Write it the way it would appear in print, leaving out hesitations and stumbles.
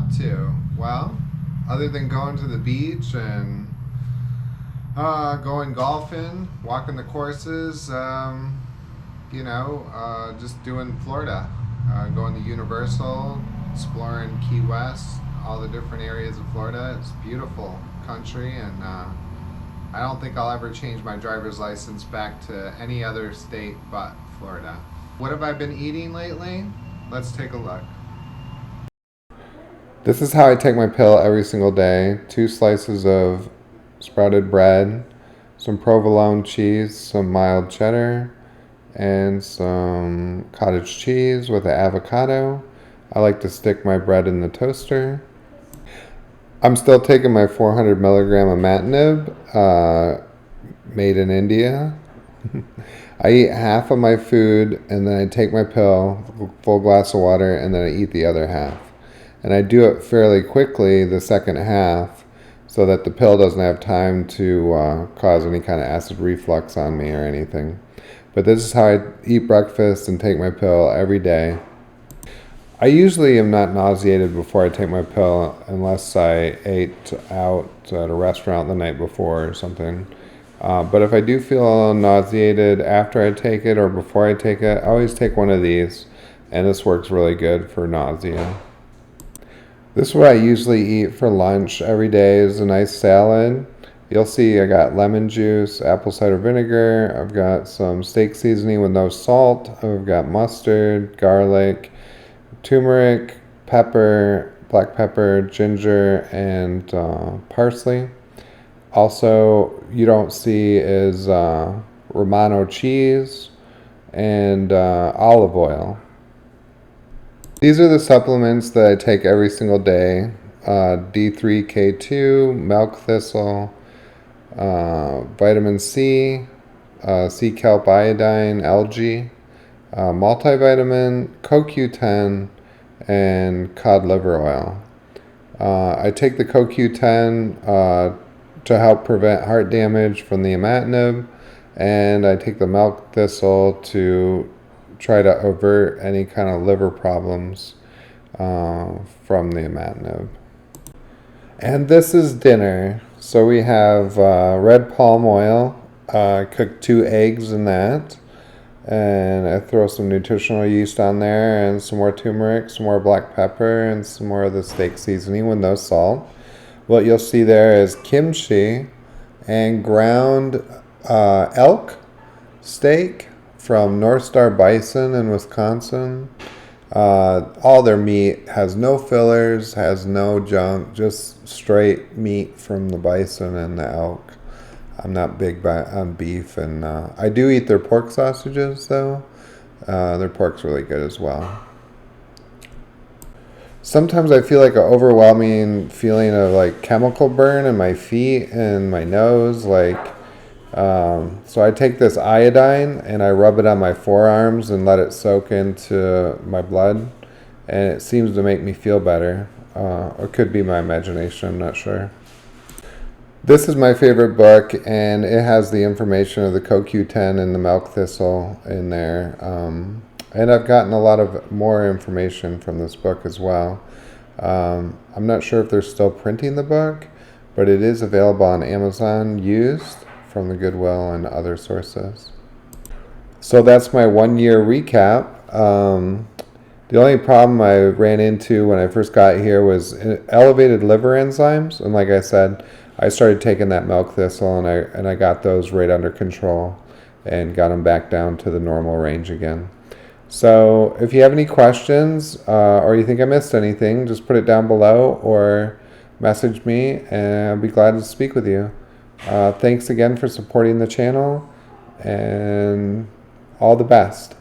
up to? Well, other than going to the beach and going golfing, walking the courses, just doing Florida, going to Universal, exploring Key West, all the different areas of Florida. It's a beautiful country, and I don't think I'll ever change my driver's license back to any other state but Florida. What have I been eating lately? Let's take a look. This is how I take my pill every single day. 2 slices of sprouted bread, some provolone cheese, some mild cheddar, and some cottage cheese with an avocado. I like to stick my bread in the toaster. I'm still taking my 400 milligram Imatinib, made in India. I eat half of my food, and then I take my pill, full glass of water, and then I eat the other half. And I do it fairly quickly, the second half, so that the pill doesn't have time to cause any kind of acid reflux on me or anything. But this is how I eat breakfast and take my pill every day. I usually am not nauseated before I take my pill unless I ate out at a restaurant the night before or something. But if I do feel nauseated after I take it or before I take it, I always take one of these, and this works really good for nausea. This is what I usually eat for lunch every day, is a nice salad. You'll see I got lemon juice, apple cider vinegar, I've got some steak seasoning with no salt, I've got mustard, garlic, turmeric, pepper, black pepper, ginger, and parsley. Also, you don't see is Romano cheese and olive oil. These are the supplements that I take every single day. D3K2, milk thistle, vitamin C, sea kelp iodine, algae, multivitamin, CoQ10, and cod liver oil. I take the CoQ10 to help prevent heart damage from the Imatinib, and I take the milk thistle to try to avert any kind of liver problems from the Imatinib. And this is dinner. So we have red palm oil. I cooked 2 eggs in that, and I throw some nutritional yeast on there, and some more turmeric, some more black pepper, and some more of the steak seasoning with no salt. What you'll see there is kimchi and ground elk steak from North Star Bison in Wisconsin. All their meat has no fillers, has no junk, just straight meat from the bison and the elk. I'm not big on beef, and I do eat their pork sausages, though. Their pork's really good as well. Sometimes I feel like an overwhelming feeling of like chemical burn in my feet and my nose, so I take this iodine and I rub it on my forearms and let it soak into my blood, and it seems to make me feel better. It could be my imagination, I'm not sure. This is my favorite book, and it has the information of the CoQ10 and the milk thistle in there. And I've gotten a lot of more information from this book as well. I'm not sure if they're still printing the book, but it is available on Amazon used from the Goodwill and other sources. So that's my 1-year recap. The only problem I ran into when I first got here was elevated liver enzymes, and like I said, I started taking that milk thistle, and I got those right under control and got them back down to the normal range again. So if you have any questions or you think I missed anything, just put it down below or message me, and I'll be glad to speak with you. Thanks again for supporting the channel, and all the best.